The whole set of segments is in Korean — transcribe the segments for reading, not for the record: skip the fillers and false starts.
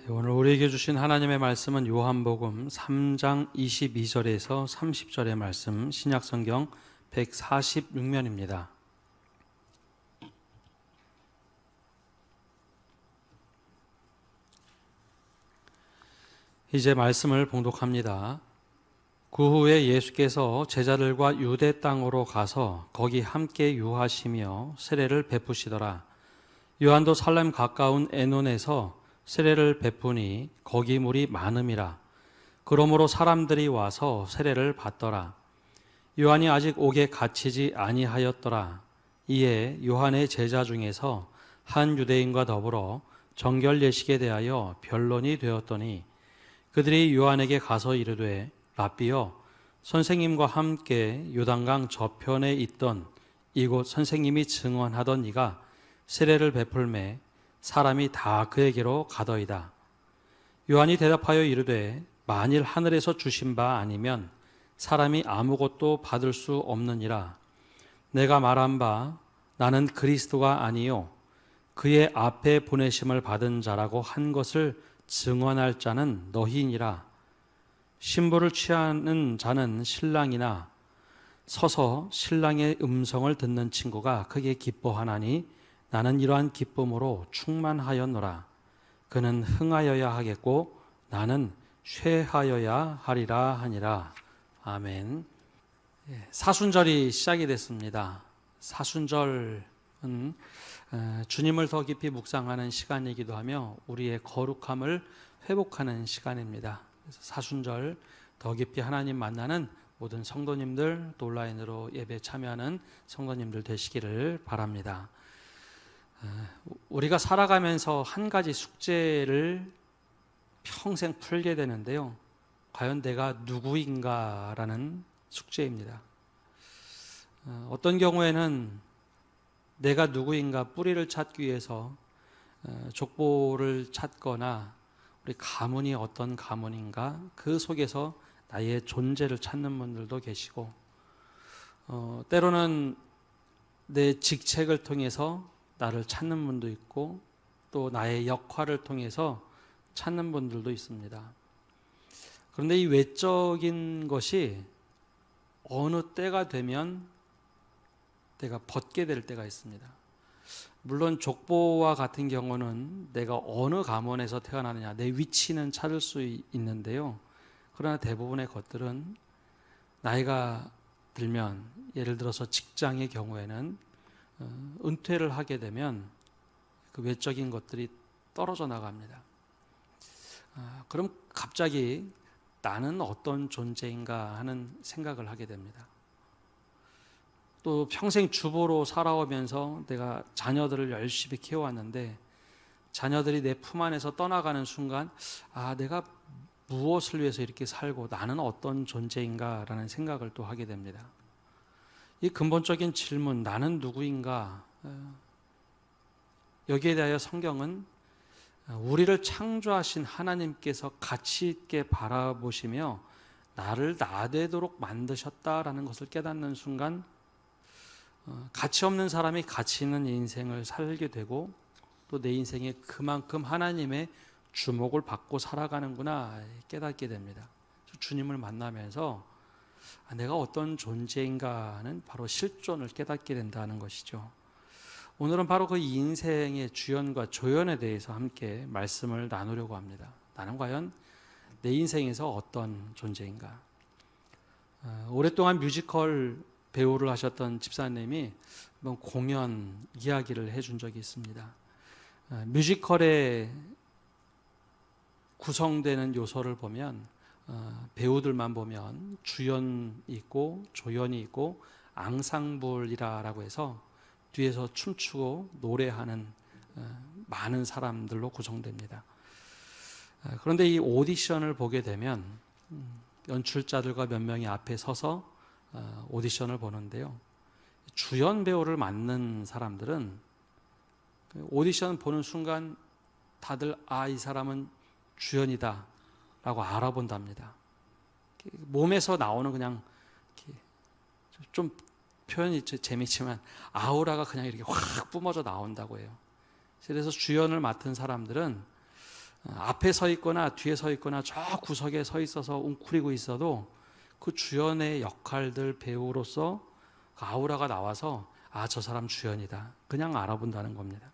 오늘 우리에게 주신 하나님의 말씀은 요한복음 3장 22절에서 30절의 말씀, 신약성경 146면입니다. 이제 말씀을 봉독합니다. 그 후에 예수께서 제자들과 유대 땅으로 가서 거기 함께 유하시며 세례를 베푸시더라. 요한도 살렘 가까운 에논에서 세례를 베푸니 거기 물이 많음이라. 그러므로 사람들이 와서 세례를 받더라. 요한이 아직 옥에 갇히지 아니하였더라. 이에 요한의 제자 중에서 한 유대인과 더불어 정결 예식에 대하여 변론이 되었더니 그들이 요한에게 가서 이르되 랍비여, 선생님과 함께 요단강 저편에 있던 이곳 선생님이 증언하던 이가 세례를 베풀매 사람이 다 그에게로 가더이다. 요한이 대답하여 이르되 만일 하늘에서 주신 바 아니면 사람이 아무것도 받을 수 없느니라. 내가 말한 바 나는 그리스도가 아니요 그의 앞에 보내심을 받은 자라고 한 것을 증언할 자는 너희니라. 신부를 취하는 자는 신랑이나 서서 신랑의 음성을 듣는 친구가 크게 기뻐하나니 나는 이러한 기쁨으로 충만하였노라. 그는 흥하여야 하겠고 나는 쇠하여야 하리라 하니라. 아멘. 사순절이 시작이 됐습니다. 사순절은 주님을 더 깊이 묵상하는 시간이기도 하며 우리의 거룩함을 회복하는 시간입니다. 그래서 사순절 더 깊이 하나님 만나는 모든 성도님들, 또 온라인으로 예배 참여하는 성도님들 되시기를 바랍니다. 우리가 살아가면서 한 가지 숙제를 평생 풀게 되는데요. 과연 내가 누구인가라는 숙제입니다. 어떤 경우에는 내가 누구인가 뿌리를 찾기 위해서 족보를 찾거나 우리 가문이 어떤 가문인가 그 속에서 나의 존재를 찾는 분들도 계시고 때로는 내 직책을 통해서 나를 찾는 분도 있고 또 나의 역할을 통해서 찾는 분들도 있습니다. 그런데 이 외적인 것이 어느 때가 되면 내가 벗게 될 때가 있습니다. 물론 족보와 같은 경우는 내가 어느 가문에서 태어나느냐 내 위치는 찾을 수 있는데요. 그러나 대부분의 것들은 나이가 들면 예를 들어서 직장의 경우에는 은퇴를 하게 되면 그 외적인 것들이 떨어져 나갑니다. 그럼 갑자기 나는 어떤 존재인가 하는 생각을 하게 됩니다. 또 평생 주부로 살아오면서 내가 자녀들을 열심히 키워왔는데 자녀들이 내 품 안에서 떠나가는 순간 내가 무엇을 위해서 이렇게 살고 나는 어떤 존재인가 라는 생각을 또 하게 됩니다. 이 근본적인 질문, 나는 누구인가? 여기에 대하여 성경은 우리를 창조하신 하나님께서 가치 있게 바라보시며 나를 나되도록 만드셨다라는 것을 깨닫는 순간 가치 없는 사람이 가치 있는 인생을 살게 되고 또 내 인생에 그만큼 하나님의 주목을 받고 살아가는구나 깨닫게 됩니다. 주님을 만나면서 내가 어떤 존재인가는 바로 실존을 깨닫게 된다는 것이죠. 오늘은 바로 그 인생의 주연과 조연에 대해서 함께 말씀을 나누려고 합니다. 나는 과연 내 인생에서 어떤 존재인가? 오랫동안 뮤지컬 배우를 하셨던 집사님이 한번 공연 이야기를 해준 적이 있습니다. 뮤지컬에 구성되는 요소를 보면 배우들만 보면 주연이 있고 조연이 있고 앙상블이라고 해서 뒤에서 춤추고 노래하는 많은 사람들로 구성됩니다. 그런데 이 오디션을 보게 되면 연출자들과 몇 명이 앞에 서서 오디션을 보는데요. 주연 배우를 맡는 사람들은 오디션 보는 순간 다들 이 사람은 주연이다 라고 알아본답니다. 몸에서 나오는 그냥 좀 표현이 재미있지만 아우라가 그냥 이렇게 확 뿜어져 나온다고 해요. 그래서 주연을 맡은 사람들은 앞에 서 있거나 뒤에 서 있거나 저 구석에 서 있어서 웅크리고 있어도 그 주연의 역할들 배우로서 그 아우라가 나와서 저 사람 주연이다. 그냥 알아본다는 겁니다.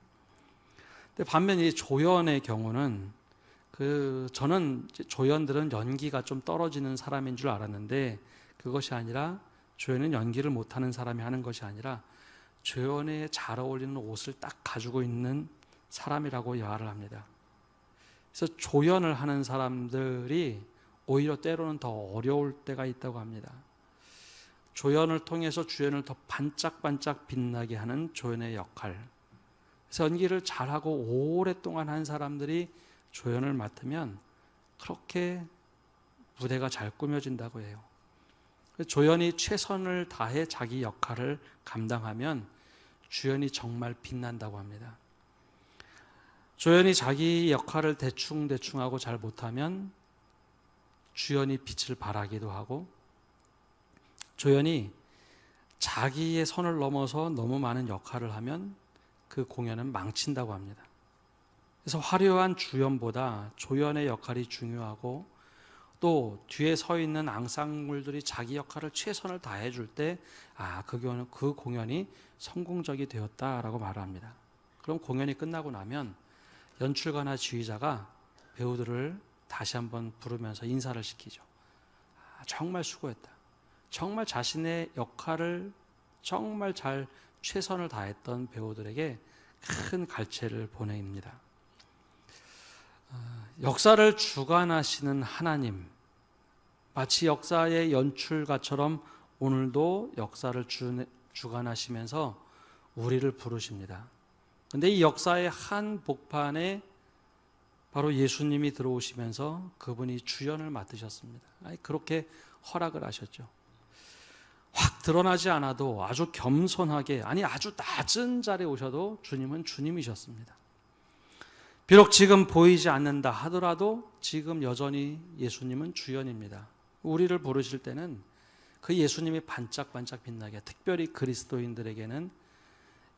근데 반면 이 조연의 경우는 저는 조연들은 연기가 좀 떨어지는 사람인 줄 알았는데 그것이 아니라 조연은 연기를 못하는 사람이 하는 것이 아니라 조연에 잘 어울리는 옷을 딱 가지고 있는 사람이라고 말을 합니다. 그래서 조연을 하는 사람들이 오히려 때로는 더 어려울 때가 있다고 합니다. 조연을 통해서 주연을 더 반짝반짝 빛나게 하는 조연의 역할. 그래서 연기를 잘하고 오랫동안 한 사람들이 조연을 맡으면 그렇게 무대가 잘 꾸며진다고 해요. 조연이 최선을 다해 자기 역할을 감당하면 주연이 정말 빛난다고 합니다. 조연이 자기 역할을 대충하고 잘 못하면 주연이 빛을 발하기도 하고, 조연이 자기의 선을 넘어서 너무 많은 역할을 하면 그 공연은 망친다고 합니다. 그래서 화려한 주연보다 조연의 역할이 중요하고, 또 뒤에 서 있는 앙상블들이 자기 역할을 최선을 다해 줄 때 그 공연이 성공적이 되었다라고 말합니다. 그럼 공연이 끝나고 나면 연출가나 지휘자가 배우들을 다시 한번 부르면서 인사를 시키죠. 정말 수고했다. 정말 자신의 역할을 정말 잘 최선을 다했던 배우들에게 큰 갈채를 보냅니다. 역사를 주관하시는 하나님, 마치 역사의 연출가처럼 오늘도 역사를 주관하시면서 우리를 부르십니다. 그런데 이 역사의 한 복판에 바로 예수님이 들어오시면서 그분이 주연을 맡으셨습니다. 그렇게 허락을 하셨죠. 확 드러나지 않아도 아주 겸손하게, 아주 낮은 자리에 오셔도 주님은 주님이셨습니다. 비록 지금 보이지 않는다 하더라도 지금 여전히 예수님은 주연입니다. 우리를 부르실 때는 그 예수님이 반짝반짝 빛나게, 특별히 그리스도인들에게는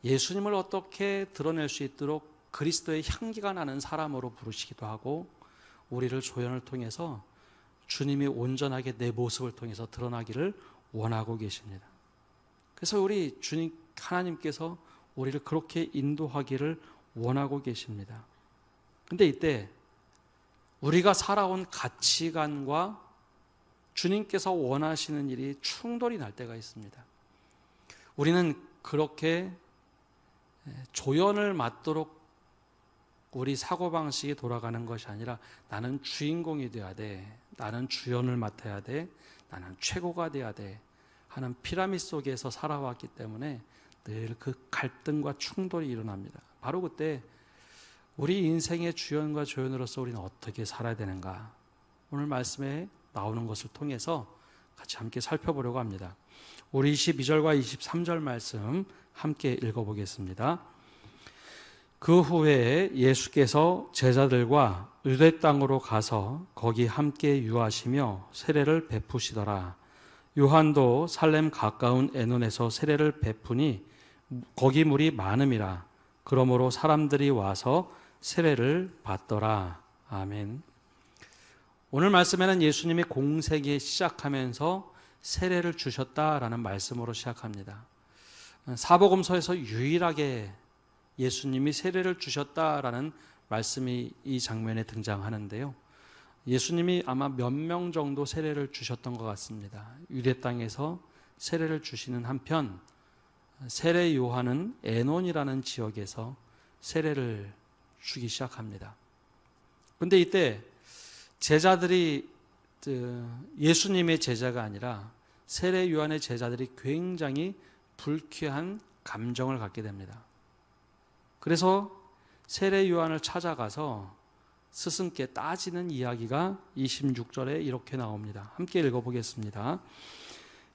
예수님을 어떻게 드러낼 수 있도록 그리스도의 향기가 나는 사람으로 부르시기도 하고, 우리를 조연을 통해서 주님이 온전하게 내 모습을 통해서 드러나기를 원하고 계십니다. 그래서 우리 주님 하나님께서 우리를 그렇게 인도하기를 원하고 계십니다. 근데 이때 우리가 살아온 가치관과 주님께서 원하시는 일이 충돌이 날 때가 있습니다. 우리는 그렇게 조연을 맡도록 우리 사고방식이 돌아가는 것이 아니라 나는 주인공이 돼야 돼, 나는 주연을 맡아야 돼, 나는 최고가 돼야 돼 하는 피라미드 속에서 살아왔기 때문에 늘 그 갈등과 충돌이 일어납니다. 바로 그때 우리 인생의 주연과 조연으로서 우리는 어떻게 살아야 되는가, 오늘 말씀에 나오는 것을 통해서 같이 함께 살펴보려고 합니다. 우리 22절과 23절 말씀 함께 읽어보겠습니다. 그 후에 예수께서 제자들과 유대 땅으로 가서 거기 함께 유하시며 세례를 베푸시더라. 요한도 살렘 가까운 에논에서 세례를 베푸니 거기 물이 많음이라. 그러므로 사람들이 와서 세례를 받더라. 아멘. 오늘 말씀에는 예수님이 공생애 시작하면서 세례를 주셨다라는 말씀으로 시작합니다. 사복음서에서 유일하게 예수님이 세례를 주셨다라는 말씀이 이 장면에 등장하는데요. 예수님이 아마 몇 명 정도 세례를 주셨던 것 같습니다. 유대 땅에서 세례를 주시는 한편 세례 요한은 에논이라는 지역에서 세례를 주기 시작합니다. 그런데 이때 제자들이 예수님의 제자가 아니라 세례 요한의 제자들이 굉장히 불쾌한 감정을 갖게 됩니다. 그래서 세례 요한을 찾아가서 스승께 따지는 이야기가 26절에 이렇게 나옵니다. 함께 읽어보겠습니다.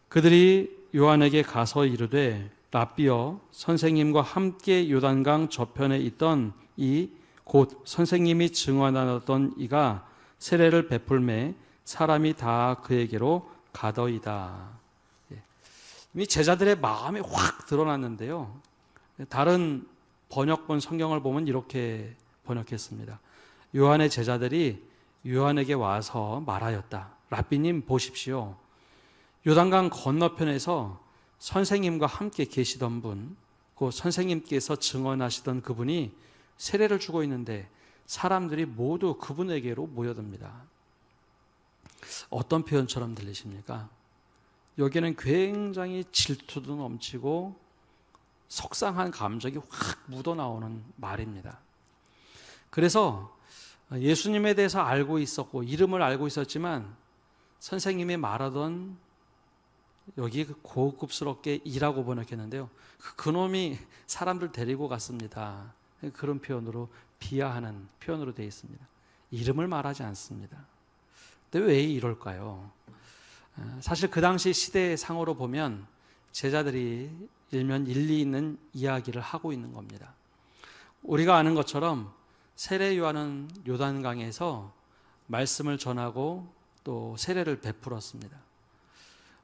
그들이 요한에게 가서 이르되 랍비여, 선생님과 함께 요단강 저편에 있던 이 곧 선생님이 증언하던 이가 세례를 베풀매 사람이 다 그에게로 가더이다. 이미 제자들의 마음이 확 드러났는데요. 다른 번역본 성경을 보면 이렇게 번역했습니다. 요한의 제자들이 요한에게 와서 말하였다. 라삐님 보십시오. 요단강 건너편에서 선생님과 함께 계시던 분, 그 선생님께서 증언하시던 그분이 세례를 주고 있는데 사람들이 모두 그분에게로 모여듭니다. 어떤 표현처럼 들리십니까? 여기는 굉장히 질투도 넘치고 속상한 감정이 확 묻어나오는 말입니다. 그래서 예수님에 대해서 알고 있었고 이름을 알고 있었지만 선생님이 말하던 여기 고급스럽게 이라고 번역했는데요. 그놈이 사람들 데리고 갔습니다. 그런 표현으로 비하하는 표현으로 되어 있습니다. 이름을 말하지 않습니다. 근데 왜 이럴까요? 사실 그 당시 시대상으로 보면 제자들이 일면 일리 있는 이야기를 하고 있는 겁니다. 우리가 아는 것처럼 세례 요한은 요단강에서 말씀을 전하고 또 세례를 베풀었습니다.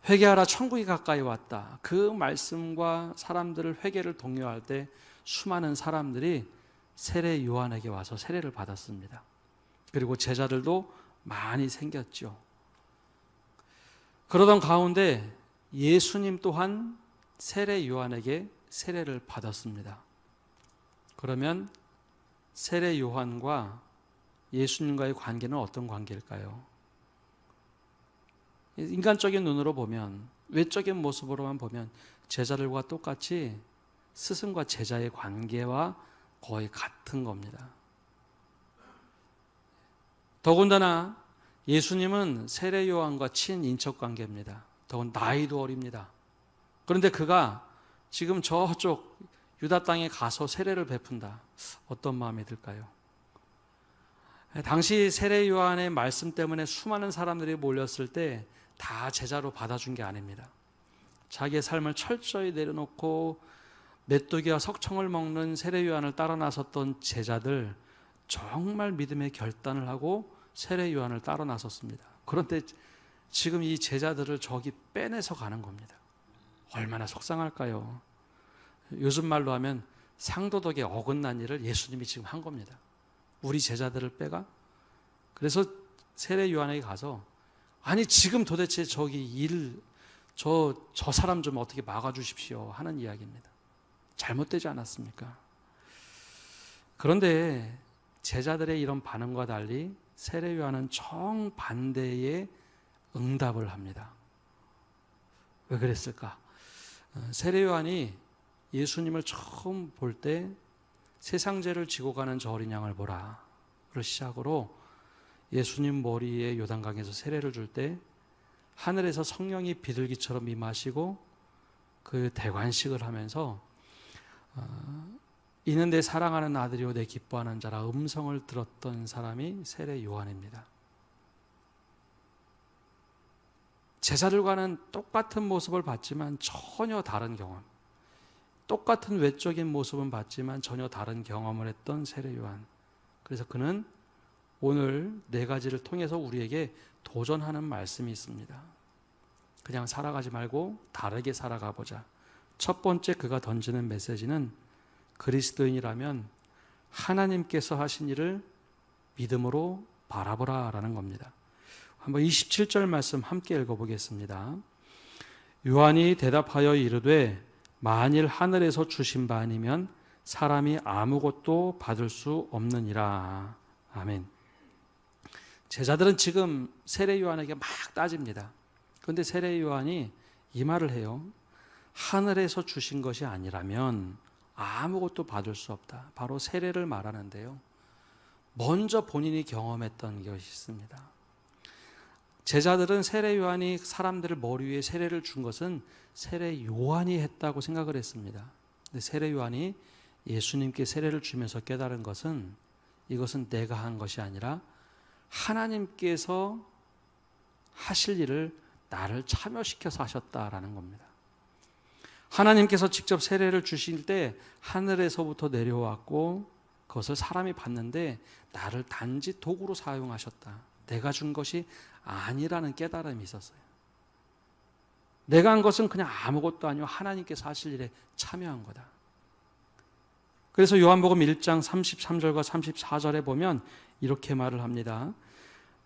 회개하라 천국이 가까이 왔다. 그 말씀과 사람들을 회개를 독려할 때 수많은 사람들이 세례 요한에게 와서 세례를 받았습니다. 그리고 제자들도 많이 생겼죠. 그러던 가운데 예수님 또한 세례 요한에게 세례를 받았습니다. 그러면 세례 요한과 예수님과의 관계는 어떤 관계일까요? 인간적인 눈으로 보면, 외적인 모습으로만 보면 제자들과 똑같이 스승과 제자의 관계와 거의 같은 겁니다. 더군다나 예수님은 세례 요한과 친인척 관계입니다. 더군 나이도 어립니다. 그런데 그가 지금 저쪽 유다 땅에 가서 세례를 베푼다. 어떤 마음이 들까요? 당시 세례 요한의 말씀 때문에 수많은 사람들이 몰렸을 때 다 제자로 받아준 게 아닙니다. 자기의 삶을 철저히 내려놓고 메뚜기와 석청을 먹는 세례 요한을 따라 나섰던 제자들, 정말 믿음의 결단을 하고 세례 요한을 따라 나섰습니다. 그런데 지금 이 제자들을 저기 빼내서 가는 겁니다. 얼마나 속상할까요? 요즘 말로 하면 상도덕에 어긋난 일을 예수님이 지금 한 겁니다. 우리 제자들을 빼가? 그래서 세례 요한에게 가서 아니 지금 도대체 저기 저 사람 좀 어떻게 막아주십시오 하는 이야기입니다. 잘못되지 않았습니까? 그런데 제자들의 이런 반응과 달리 세례 요한은 정반대의 응답을 합니다. 왜 그랬을까? 세례 요한이 예수님을 처음 볼 때 세상 죄를 지고 가는 저 어린 양을 보라를 시작으로 예수님 머리에 요단강에서 세례를 줄 때 하늘에서 성령이 비둘기처럼 임하시고 그 대관식을 하면서 이는 내 사랑하는 아들이요 내 기뻐하는 자라 음성을 들었던 사람이 세례 요한입니다. 제자들과는 똑같은 모습을 봤지만 전혀 다른 경험, 똑같은 외적인 모습은 봤지만 전혀 다른 경험을 했던 세례 요한. 그래서 그는 오늘 네 가지를 통해서 우리에게 도전하는 말씀이 있습니다. 그냥 살아가지 말고 다르게 살아가 보자. 첫 번째 그가 던지는 메시지는 그리스도인이라면 하나님께서 하신 일을 믿음으로 바라보라라는 겁니다. 한번 27절 말씀 함께 읽어보겠습니다. 요한이 대답하여 이르되 만일 하늘에서 주신 바 아니면 사람이 아무것도 받을 수 없느니라. 아멘. 제자들은 지금 세례 요한에게 막 따집니다. 그런데 세례 요한이 이 말을 해요. 하늘에서 주신 것이 아니라면 아무것도 받을 수 없다. 바로 세례를 말하는데요. 먼저 본인이 경험했던 것이 있습니다. 제자들은 세례 요한이 사람들을 머리 위에 세례를 준 것은 세례 요한이 했다고 생각을 했습니다. 근데 세례 요한이 예수님께 세례를 주면서 깨달은 것은 이것은 내가 한 것이 아니라 하나님께서 하실 일을 나를 참여시켜서 하셨다라는 겁니다. 하나님께서 직접 세례를 주실 때 하늘에서부터 내려왔고 그것을 사람이 봤는데 나를 단지 도구로 사용하셨다. 내가 준 것이 아니라는 깨달음이 있었어요. 내가 한 것은 그냥 아무것도 아니고 하나님께서 하실 일에 참여한 거다. 그래서 요한복음 1장 33절과 34절에 보면 이렇게 말을 합니다.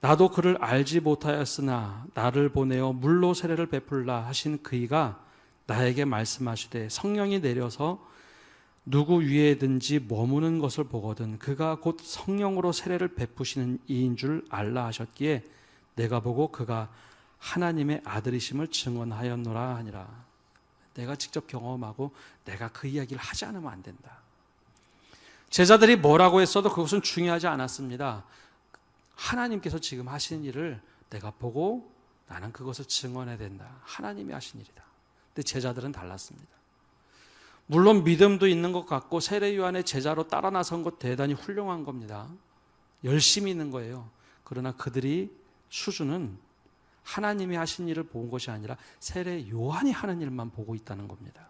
나도 그를 알지 못하였으나 나를 보내어 물로 세례를 베풀라 하신 그이가 나에게 말씀하시되 성령이 내려서 누구 위에든지 머무는 것을 보거든 그가 곧 성령으로 세례를 베푸시는 이인 줄 알라 하셨기에 내가 보고 그가 하나님의 아들이심을 증언하였노라 하니라. 내가 직접 경험하고 내가 그 이야기를 하지 않으면 안 된다. 제자들이 뭐라고 했어도 그것은 중요하지 않았습니다. 하나님께서 지금 하신 일을 내가 보고 나는 그것을 증언해야 된다. 하나님이 하신 일이다. 근데 제자들은 달랐습니다. 물론 믿음도 있는 것 같고 세례 요한의 제자로 따라 나선 것 대단히 훌륭한 겁니다. 열심히 있는 거예요. 그러나 그들이 수준은 하나님이 하신 일을 본 것이 아니라 세례 요한이 하는 일만 보고 있다는 겁니다.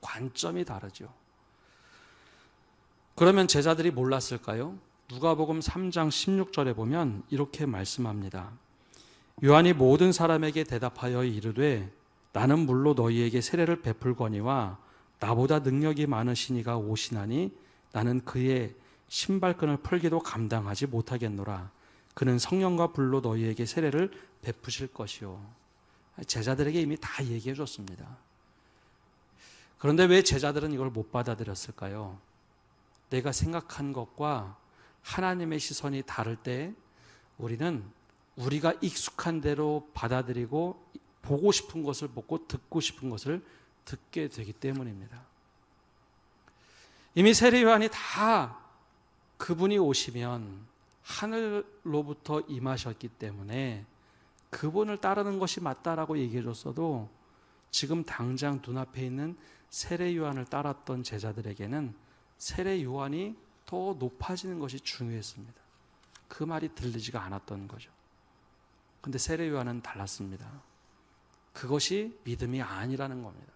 관점이 다르죠. 그러면 제자들이 몰랐을까요? 누가복음 3장 16절에 보면 이렇게 말씀합니다. 요한이 모든 사람에게 대답하여 이르되 나는 물로 너희에게 세례를 베풀거니와 나보다 능력이 많으시니가 오시나니 나는 그의 신발끈을 풀기도 감당하지 못하겠노라. 그는 성령과 불로 너희에게 세례를 베푸실 것이요. 제자들에게 이미 다 얘기해 줬습니다. 그런데 왜 제자들은 이걸 못 받아들였을까요? 내가 생각한 것과 하나님의 시선이 다를 때 우리는 우리가 익숙한 대로 받아들이고 보고 싶은 것을 보고 듣고 싶은 것을 듣게 되기 때문입니다. 이미 세례 요한이 다 그분이 오시면 하늘로부터 임하셨기 때문에 그분을 따르는 것이 맞다라고 얘기해 줬어도 지금 당장 눈앞에 있는 세례 요한을 따랐던 제자들에게는 세례 요한이 더 높아지는 것이 중요했습니다. 그 말이 들리지가 않았던 거죠. 근데 세례 요한은 달랐습니다. 그것이 믿음이 아니라는 겁니다.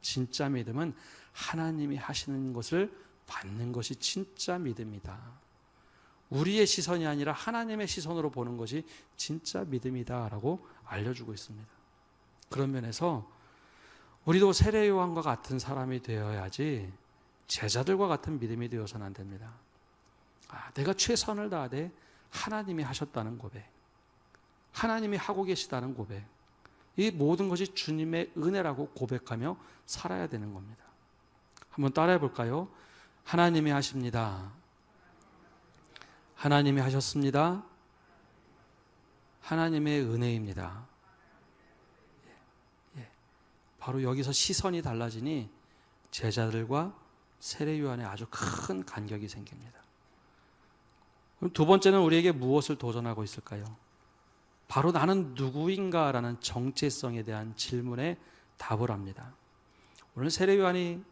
진짜 믿음은 하나님이 하시는 것을 받는 것이 진짜 믿음이다. 우리의 시선이 아니라 하나님의 시선으로 보는 것이 진짜 믿음이다라고 알려주고 있습니다. 그런 면에서 우리도 세례 요한과 같은 사람이 되어야지 제자들과 같은 믿음이 되어서는 안 됩니다. 내가 최선을 다하되 하나님이 하셨다는 고백, 하나님이 하고 계시다는 고백, 이 모든 것이 주님의 은혜라고 고백하며 살아야 되는 겁니다. 한번 따라해 볼까요? 하나님이 하십니다. 하나님이 하셨습니다. 하나님의 은혜입니다. 바로 여기서 시선이 달라지니 제자들과 세례 요한에 아주 큰 간격이 생깁니다. 그럼 두 번째는 우리에게 무엇을 도전하고 있을까요? 바로 나는 누구인가라는 정체성에 대한 질문에 답을 합니다. 오늘 세례 요한이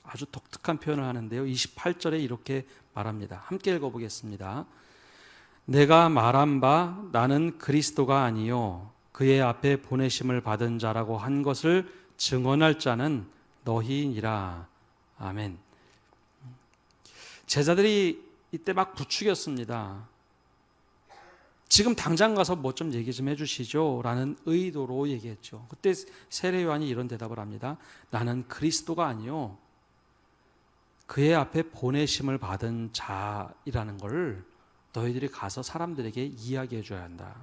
아주 독특한 표현을 하는데요. 28절에 이렇게 말합니다. 함께 읽어보겠습니다. 내가 말한 바 나는 그리스도가 아니요 그의 앞에 보내심을 받은 자라고 한 것을 증언할 자는 너희니라. 아멘. 제자들이 이때 막 부추겼습니다. 지금 당장 가서 뭐 좀 얘기 좀 해주시죠 라는 의도로 얘기했죠. 그때 세례 요한이 이런 대답을 합니다. 나는 그리스도가 아니요 그의 앞에 보내심을 받은 자이라는 걸 너희들이 가서 사람들에게 이야기해 줘야 한다.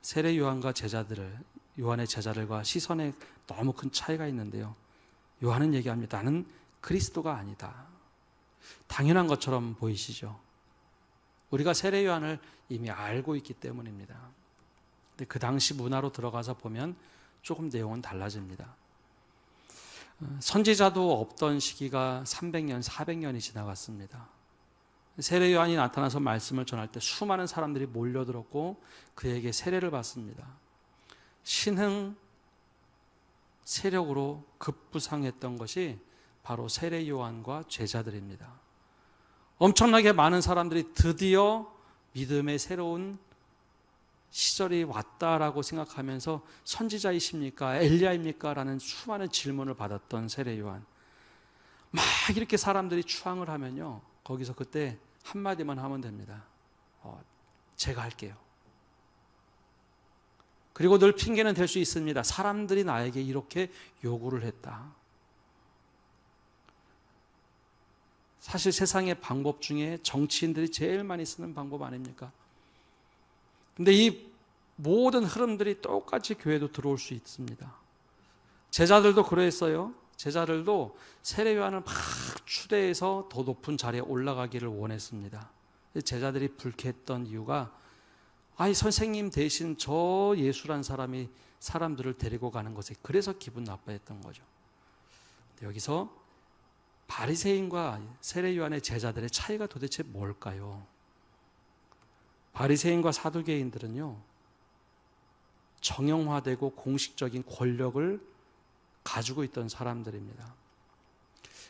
세례 요한과 요한의 제자들과 시선에 너무 큰 차이가 있는데요. 요한은 얘기합니다. 나는 그리스도가 아니다. 당연한 것처럼 보이시죠? 우리가 세례 요한을 이미 알고 있기 때문입니다. 근데 그 당시 문화로 들어가서 보면 조금 내용은 달라집니다. 선지자도 없던 시기가 300년, 400년이 지나갔습니다. 세례 요한이 나타나서 말씀을 전할 때 수많은 사람들이 몰려들었고 그에게 세례를 받습니다. 신흥 세력으로 급부상했던 것이 바로 세례 요한과 제자들입니다. 엄청나게 많은 사람들이 드디어 믿음의 새로운 시절이 왔다라고 생각하면서 선지자이십니까? 엘리야입니까? 라는 수많은 질문을 받았던 세례 요한. 막 이렇게 사람들이 추앙을 하면요. 거기서 그때 한마디만 하면 됩니다. 제가 할게요. 그리고 늘 핑계는 될 수 있습니다. 사람들이 나에게 이렇게 요구를 했다. 사실 세상의 방법 중에 정치인들이 제일 많이 쓰는 방법 아닙니까? 근데 이 모든 흐름들이 똑같이 교회도 들어올 수 있습니다. 제자들도 그랬어요. 제자들도 세례 요한을 막 추대해서 더 높은 자리에 올라가기를 원했습니다. 제자들이 불쾌했던 이유가 아이 선생님 대신 저 예수란 사람이 사람들을 데리고 가는 것에 그래서 기분 나빠했던 거죠. 여기서 바리새인과 세례 요한의 제자들의 차이가 도대체 뭘까요? 바리새인과 사두개인들은요, 정형화되고 공식적인 권력을 가지고 있던 사람들입니다.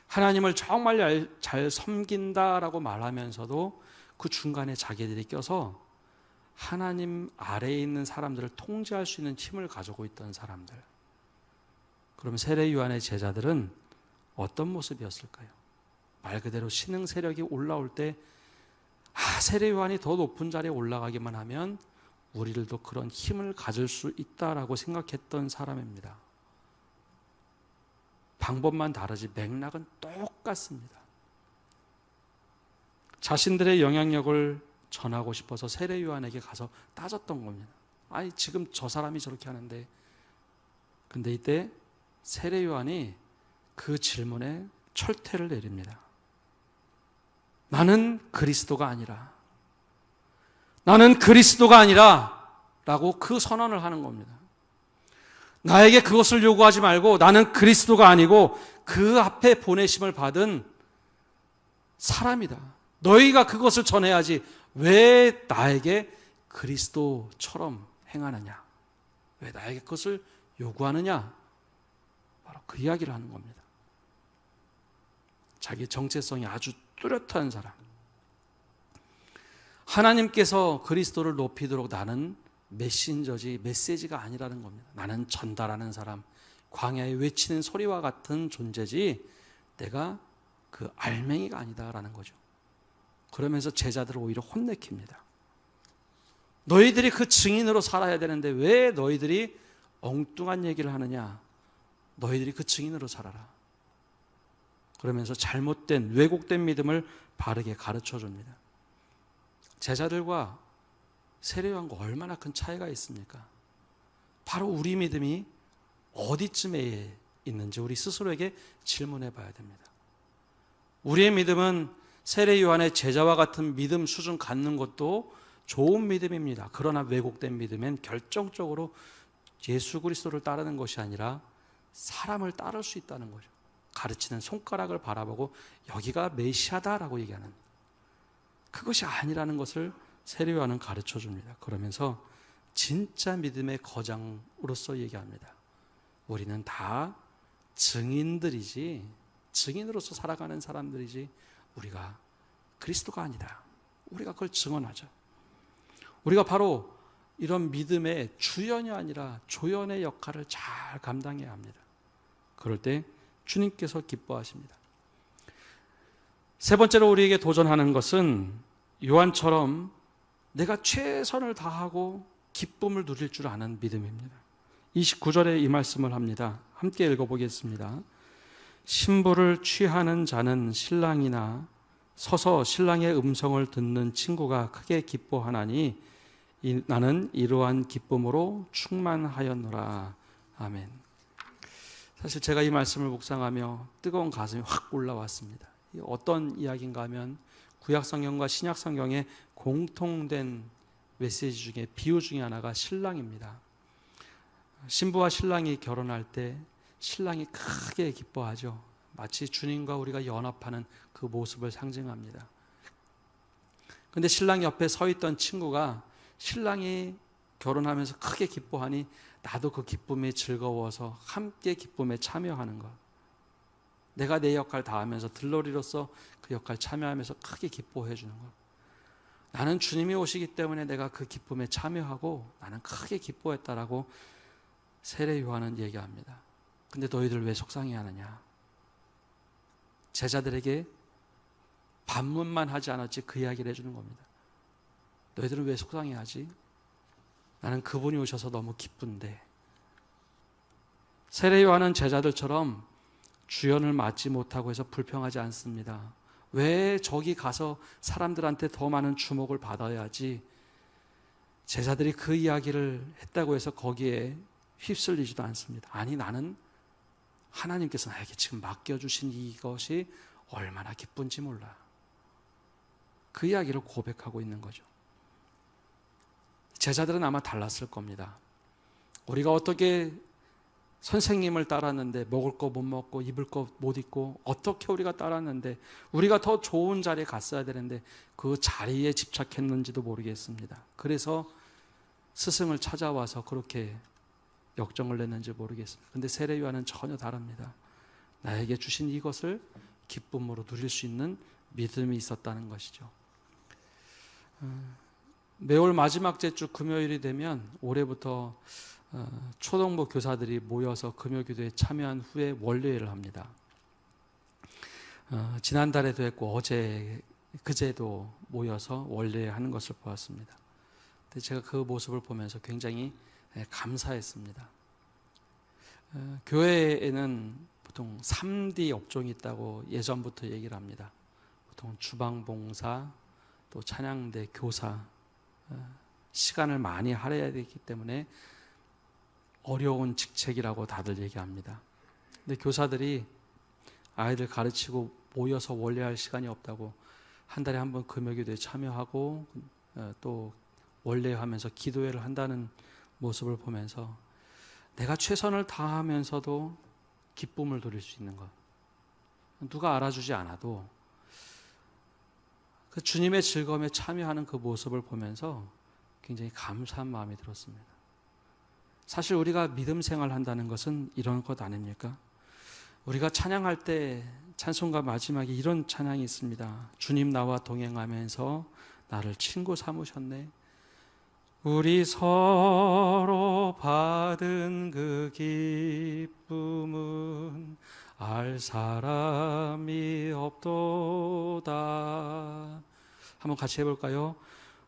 하나님을 정말 잘 섬긴다라고 말하면서도 그 중간에 자기들이 껴서 하나님 아래에 있는 사람들을 통제할 수 있는 힘을 가지고 있던 사람들. 그럼 세례 요한의 제자들은 어떤 모습이었을까요? 말 그대로 신흥 세력이 올라올 때 세례 요한이 더 높은 자리에 올라가기만 하면 우리들도 그런 힘을 가질 수 있다라고 생각했던 사람입니다. 방법만 다르지 맥락은 똑같습니다. 자신들의 영향력을 전하고 싶어서 세례 요한에게 가서 따졌던 겁니다. 아니 지금 저 사람이 저렇게 하는데. 근데 이때 세례 요한이 그 질문에 철퇴를 내립니다. 나는 그리스도가 아니라 라고 그 선언을 하는 겁니다. 나에게 그것을 요구하지 말고 나는 그리스도가 아니고 그 앞에 보내심을 받은 사람이다. 너희가 그것을 전해야지 왜 나에게 그리스도처럼 행하느냐? 왜 나에게 그것을 요구하느냐? 바로 그 이야기를 하는 겁니다. 자기 정체성이 아주 뚜렷한 사람. 하나님께서 그리스도를 높이도록 나는 메신저지 메시지가 아니라는 겁니다. 나는 전달하는 사람, 광야에 외치는 소리와 같은 존재지 내가 그 알맹이가 아니다라는 거죠. 그러면서 제자들을 오히려 혼내킵니다. 너희들이 그 증인으로 살아야 되는데 왜 너희들이 엉뚱한 얘기를 하느냐? 너희들이 그 증인으로 살아라. 그러면서 잘못된 왜곡된 믿음을 바르게 가르쳐 줍니다. 제자들과 세례 요한과 얼마나 큰 차이가 있습니까? 바로 우리 믿음이 어디쯤에 있는지 우리 스스로에게 질문해 봐야 됩니다. 우리의 믿음은 세례 요한의 제자와 같은 믿음 수준 갖는 것도 좋은 믿음입니다. 그러나 왜곡된 믿음엔 결정적으로 예수 그리스도를 따르는 것이 아니라 사람을 따를 수 있다는 거죠. 가르치는 손가락을 바라보고 여기가 메시아다라고 얘기하는, 그것이 아니라는 것을 세례 요한은 가르쳐 줍니다. 그러면서 진짜 믿음의 거장으로서 얘기합니다. 우리는 다 증인들이지, 증인으로서 살아가는 사람들이지 우리가 그리스도가 아니다. 우리가 그걸 증언하죠. 우리가 바로 이런 믿음의 주연이 아니라 조연의 역할을 잘 감당해야 합니다. 그럴 때 주님께서 기뻐하십니다. 세 번째로 우리에게 도전하는 것은 요한처럼 내가 최선을 다하고 기쁨을 누릴 줄 아는 믿음입니다. 29절에 이 말씀을 합니다. 함께 읽어보겠습니다. 신부를 취하는 자는 신랑이나 서서 신랑의 음성을 듣는 친구가 크게 기뻐하나니 나는 이러한 기쁨으로 충만하였노라. 아멘. 사실 제가 이 말씀을 묵상하며 뜨거운 가슴이 확 올라왔습니다. 어떤 이야기인가 하면 구약성경과 신약성경의 공통된 메시지 중에 비유 중에 하나가 신랑입니다. 신부와 신랑이 결혼할 때 신랑이 크게 기뻐하죠. 마치 주님과 우리가 연합하는 그 모습을 상징합니다. 그런데 신랑 옆에 서 있던 친구가 신랑이 결혼하면서 크게 기뻐하니 나도 그 기쁨이 즐거워서 함께 기쁨에 참여하는 것. 내가 내 역할 다하면서 들러리로서 그 역할 참여하면서 크게 기뻐해 주는 것. 나는 주님이 오시기 때문에 내가 그 기쁨에 참여하고 나는 크게 기뻐했다라고 세례 요한은 얘기합니다. 근데 너희들 왜 속상해하느냐? 제자들에게 반문만 하지 않았지 그 이야기를 해주는 겁니다. 너희들은 왜 속상해하지? 나는 그분이 오셔서 너무 기쁜데. 세례 요한은 제자들처럼 주연을 맡지 못하고 해서 불평하지 않습니다. 왜 저기 가서 사람들한테 더 많은 주목을 받아야지? 제자들이 그 이야기를 했다고 해서 거기에 휩쓸리지도 않습니다. 아니, 나는 하나님께서 나에게 지금 맡겨주신 이것이 얼마나 기쁜지 몰라. 그 이야기를 고백하고 있는 거죠. 제자들은 아마 달랐을 겁니다. 우리가 어떻게 선생님을 따랐는데 먹을 거 못 먹고 입을 거 못 입고 어떻게 우리가 따랐는데 우리가 더 좋은 자리에 갔어야 되는데 그 자리에 집착했는지도 모르겠습니다. 그래서 스승을 찾아와서 그렇게 역정을 냈는지 모르겠습니다. 근데 세례 요한은 전혀 다릅니다. 나에게 주신 이것을 기쁨으로 누릴 수 있는 믿음이 있었다는 것이죠. 매월 마지막 주 금요일이 되면 올해부터 초등부 교사들이 모여서 금요기도에 참여한 후에 원례회를 합니다. 지난달에도 했고 그제도 모여서 원례회 하는 것을 보았습니다. 근데 제가 그 모습을 보면서 굉장히 감사했습니다. 교회에는 보통 3D 업종이 있다고 예전부터 얘기를 합니다. 보통 주방봉사, 또 찬양대 교사, 시간을 많이 할애해야 되기 때문에 어려운 직책이라고 다들 얘기합니다. 근데 교사들이 아이들 가르치고 모여서 원래할 시간이 없다고 한 달에 한 번 금요기도에 참여하고 또 원래하면서 기도회를 한다는 모습을 보면서 내가 최선을 다하면서도 기쁨을 누릴 수 있는 것, 누가 알아주지 않아도 그 주님의 즐거움에 참여하는 그 모습을 보면서 굉장히 감사한 마음이 들었습니다. 사실 우리가 믿음 생활한다는 것은 이런 것 아닙니까? 우리가 찬양할 때 찬송가 마지막에 이런 찬양이 있습니다. 주님 나와 동행하면서 나를 친구 삼으셨네. 우리 서로 받은 그 기쁨은 알 사람이 없도다. 한번 같이 해볼까요?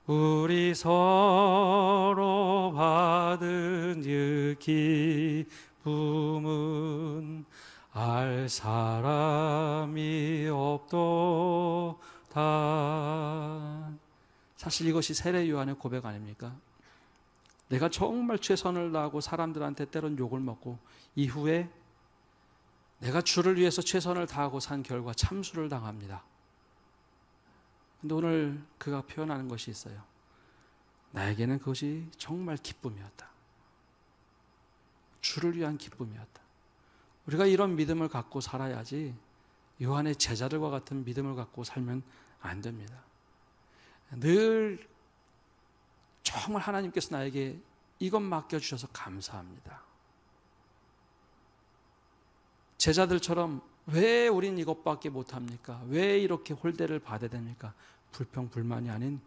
우리 서로 받은 그 기쁨은 알 사람이 없도다. 사실 이것이 세례 요한의 고백 아닙니까? 내가 정말 최선을 다하고 사람들한테 때론 욕을 먹고 이후에 내가 주를 위해서 최선을 다하고 산 결과 참수를 당합니다. 근데 오늘 그가 표현하는 것이 있어요. 나에게는 그것이 정말 기쁨이었다. 주를 위한 기쁨이었다. 우리가 이런 믿음을 갖고 살아야지 요한의 제자들과 같은 믿음을 갖고 살면 안 됩니다. 늘 정말 하나님께서 나에게 이것 맡겨주셔서 감사합니다. 제자들처럼 왜 우린 이것밖에 못합니까? 왜 이렇게 홀대를 받아야 됩니까? 불평, 불만이 아닌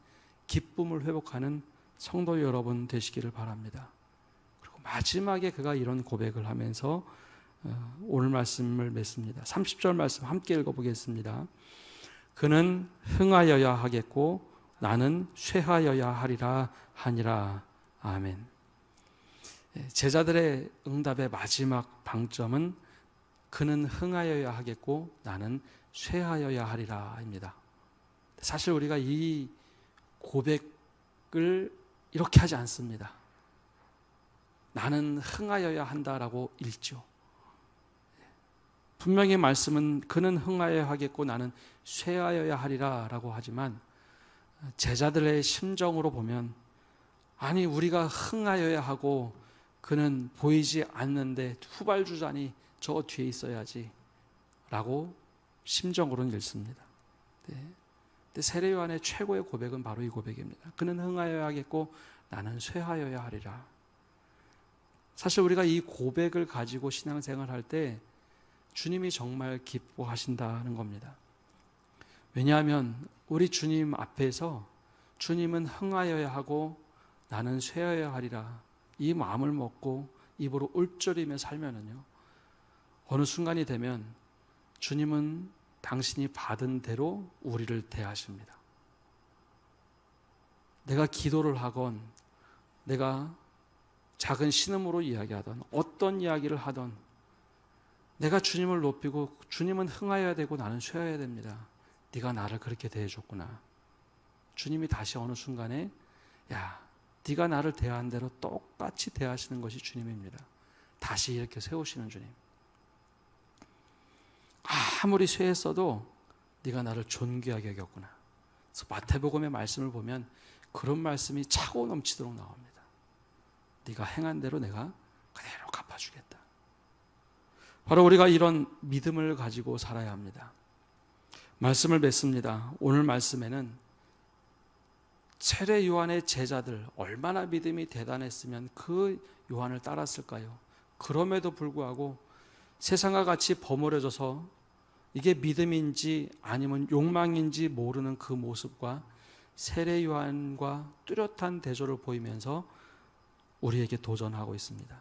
기쁨을 회복하는 성도 여러분 되시기를 바랍니다. 그리고 마지막에 그가 이런 고백을 하면서 오늘 말씀을 맺습니다. 30절 말씀 함께 읽어보겠습니다. 그는 흥하여야 하겠고 나는 쇠하여야 하리라 하니라. 아멘. 제자들의 응답의 마지막 방점은 그는 흥하여야 하겠고 나는 쇠하여야 하리라입니다. 사실 우리가 이 고백을 이렇게 하지 않습니다. 나는 흥하여야 한다라고 읽죠. 분명히 말씀은 그는 흥하여야 하겠고 나는 쇠하여야 하리라라고 하지만 제자들의 심정으로 보면 아니 우리가 흥하여야 하고 그는 보이지 않는데 후발주자니 저 뒤에 있어야지 라고 심정으로는 읽습니다. 근데 세례 요한의 최고의 고백은 바로 이 고백입니다. 그는 흥하여야 하겠고 나는 쇠하여야 하리라. 사실 우리가 이 고백을 가지고 신앙생활할 때 주님이 정말 기뻐하신다는 겁니다. 왜냐하면 우리 주님 앞에서 주님은 흥하여야 하고 나는 쇠하여야 하리라 이 마음을 먹고 입으로 읊조리며 살면은요 어느 순간이 되면 주님은 당신이 받은 대로 우리를 대하십니다. 내가 기도를 하건 내가 작은 신음으로 이야기하던 어떤 이야기를 하던 내가 주님을 높이고 주님은 흥하여야 되고 나는 쇠하여야 됩니다. 네가 나를 그렇게 대해줬구나. 주님이 다시 어느 순간에 야, 네가 나를 대한 대로 똑같이 대하시는 것이 주님입니다. 다시 이렇게 세우시는 주님. 아무리 쇠했어도 네가 나를 존귀하게 여겼구나. 그래서 마태복음의 말씀을 보면 그런 말씀이 차고 넘치도록 나옵니다. 네가 행한 대로 내가 그대로 갚아주겠다. 바로 우리가 이런 믿음을 가지고 살아야 합니다. 말씀을 맺습니다. 오늘 말씀에는 세례 요한의 제자들 얼마나 믿음이 대단했으면 그 요한을 따랐을까요? 그럼에도 불구하고 세상과 같이 버무려져서 이게 믿음인지 아니면 욕망인지 모르는 그 모습과 세례 요한과 뚜렷한 대조를 보이면서 우리에게 도전하고 있습니다.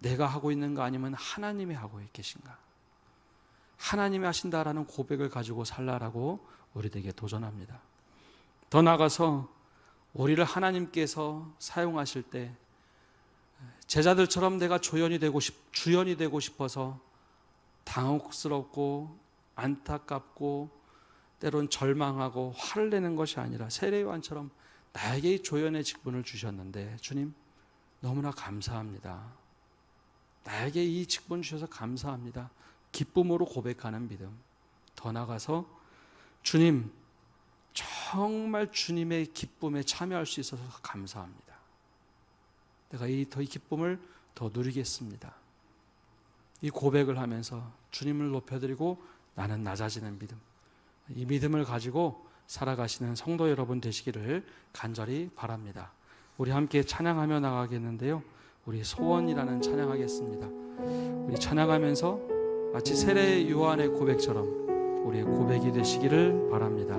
내가 하고 있는 거 아니면 하나님이 하고 계신가? 하나님이 하신다라는 고백을 가지고 살라라고 우리에게 도전합니다. 더 나아가서 우리를 하나님께서 사용하실 때 제자들처럼 내가 주연이 되고 싶어서 당혹스럽고 안타깝고 때론 절망하고 화를 내는 것이 아니라 세례 요한처럼 나에게 이 조연의 직분을 주셨는데 주님 너무나 감사합니다. 나에게 이 직분 주셔서 감사합니다. 기쁨으로 고백하는 믿음. 더 나아가서 주님 정말 주님의 기쁨에 참여할 수 있어서 감사합니다. 내가 이 기쁨을 더 누리겠습니다. 이 고백을 하면서 주님을 높여드리고 나는 낮아지는 믿음. 이 믿음을 가지고 살아가시는 성도 여러분 되시기를 간절히 바랍니다. 우리 함께 찬양하며 나가겠는데요. 우리 소원이라는 찬양하겠습니다. 우리 찬양하면서 마치 세례 요한의 고백처럼 우리의 고백이 되시기를 바랍니다.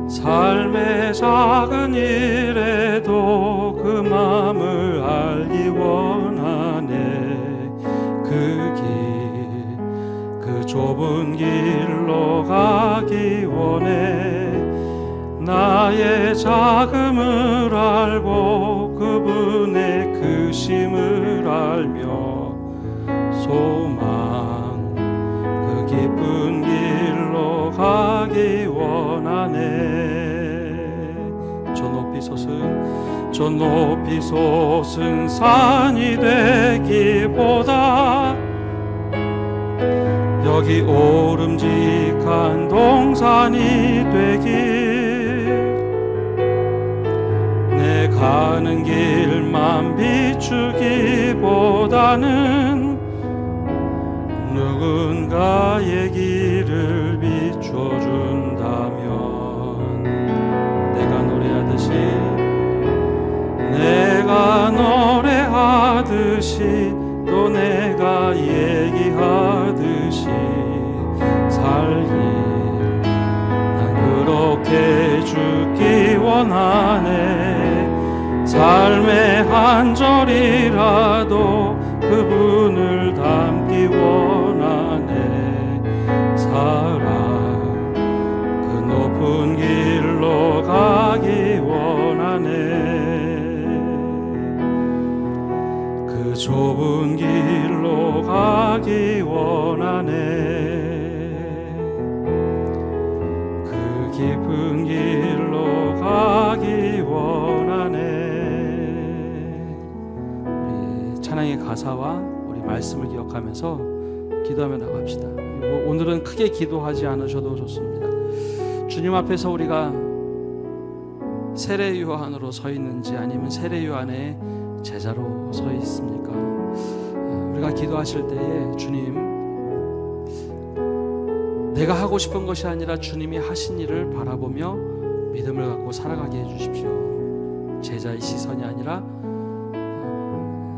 삶의 작은 일에도 그 마음을 알기 원하네. 그 좁은 길로 가기 원해. 나의 작음을 알고 그분의 크심을 알며 소망 그 깊은 길로 가기 원하네. 저 높이 솟은 산이 되기보다 여기 오름직한 동산이 되길. 내 가는 길만 비추기보다는 누군가의 길을 비춰준다면 내가 노래하듯이 또 내가 얘기하듯이 살기 난 그렇게 죽기 원하네. 삶의 한 절이라도 그분을 담기 원하네. 사랑 그 높은 길로 가기 원하네. 그 좁은 길로 가기 원하네. 그 깊은 길로 가기 원하네. 우리 찬양의 가사와 우리 말씀을 기억하면서 기도하며 나갑시다. 오늘은 크게 기도하지 않으셔도 좋습니다. 주님 앞에서 우리가 세례 요한으로 서 있는지 아니면 세례 요한의 제자로 서 있습니까? 우리가 기도하실 때에 주님, 내가 하고 싶은 것이 아니라 주님이 하신 일을 바라보며 믿음을 갖고 살아가게 해주십시오. 제자의 시선이 아니라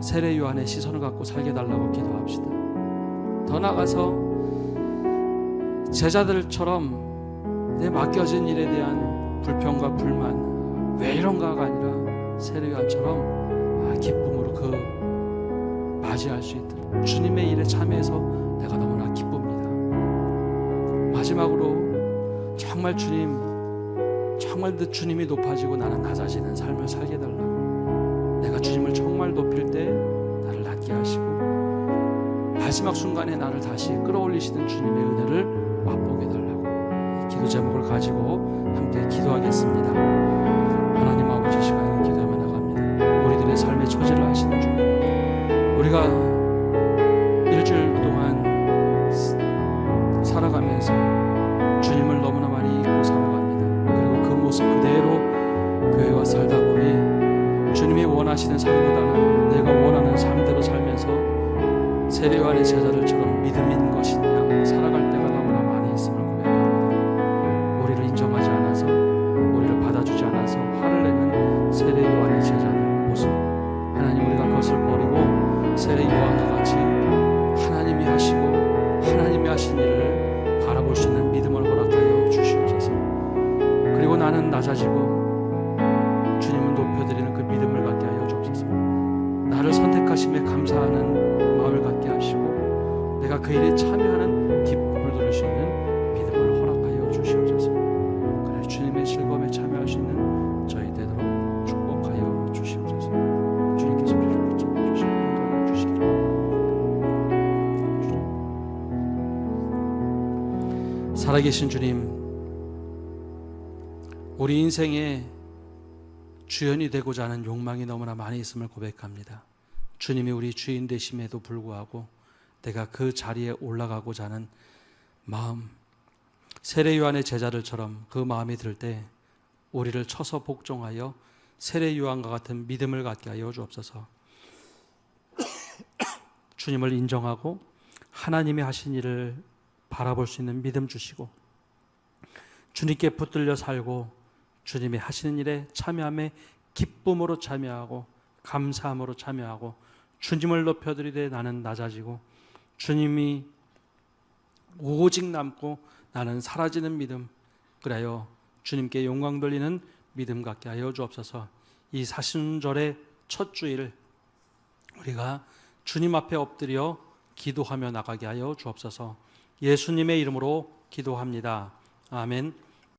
세례 요한의 시선을 갖고 살게 달라고 기도합시다. 더 나아가서 제자들처럼 내 맡겨진 일에 대한 불평과 불만, 왜 이런가가 아니라 세례 요한처럼 기쁨으로 맞이할 수 있도록 주님의 일에 참여해서 내가 너무나 기쁩니다. 마지막으로 정말 주님 정말 그 주님이 높아지고 나는 낮아지는 삶을 살게 해달라고, 내가 주님을 정말 높일 때 나를 낮게 하시고 마지막 순간에 나를 다시 끌어올리시는 주님의 은혜를 맛보게 해달라고, 이 기도 제목을 가지고 함께 기도하겠습니다. 하나님 아버지, 시간에 기도하며 나갑니다. 우리들의 삶의 처지를 아시는 주님, 우리가 일주일 동안 살아가면서 주님을 너무나 많이 잊고 살아갑니다. 그리고 그 모습 그대로 교회 와 살다 보니 주님이 원하시는 삶보다는 내가 원하는 삶대로 살면서 세례 요한의 제자들처럼 믿음 있는 것인 양 살아갈 때가 너무나 많이 있음을 고백합니다. 우리를 인정하지 않아서, 우리를 받아주지 않아서 화를 내는 세례 요한의 제자들 모습, 하나님, 우리가 그것을 버리고 세례 요한과 같이 하나님이 하시고 하나님이 하신 일을 바라볼 수 있는 믿음을 허락하여 주시옵소서. 그리고 나는 낮아지고 주님을 높여드리는 그 믿음을 갖게 하여 주옵소서. 나를 선택하심에 감사하는 마음을 갖게 하시고 내가 그 일에 참여하는 기쁨을 누릴 수 있는 믿음을 허락하여 주시옵소서. 그래 주님의 즐거움에 참여할 수 있는 저희 되도록 축복하여 주시옵소서. 주님께서 우리를 붙잡아 주시고 인도하여 주시기를. 살아계신 주님, 우리 인생에 주연이 되고자 하는 욕망이 너무나 많이 있음을 고백합니다. 주님이 우리 주인 되심에도 불구하고 내가 그 자리에 올라가고자 하는 마음, 세례 요한의 제자들처럼 그 마음이 들 때 우리를 쳐서 복종하여 세례 요한과 같은 믿음을 갖게 하여 주옵소서. 주님을 인정하고 하나님이 하신 일을 바라볼 수 있는 믿음 주시고 주님께 붙들려 살고 주님이 하시는 일에 참여함에 기쁨으로 참여하고 감사함으로 참여하고 주님을 높여드리되 나는 낮아지고 주님이 오직 남고 나는 사라지는 믿음, 그래요 주님께 영광 돌리는 믿음 갖게 하여 주옵소서. 이 사순절의 첫 주일 우리가 주님 앞에 엎드려 기도하며 나가게 하여 주옵소서. 예수님의 이름으로 기도합니다. 아멘.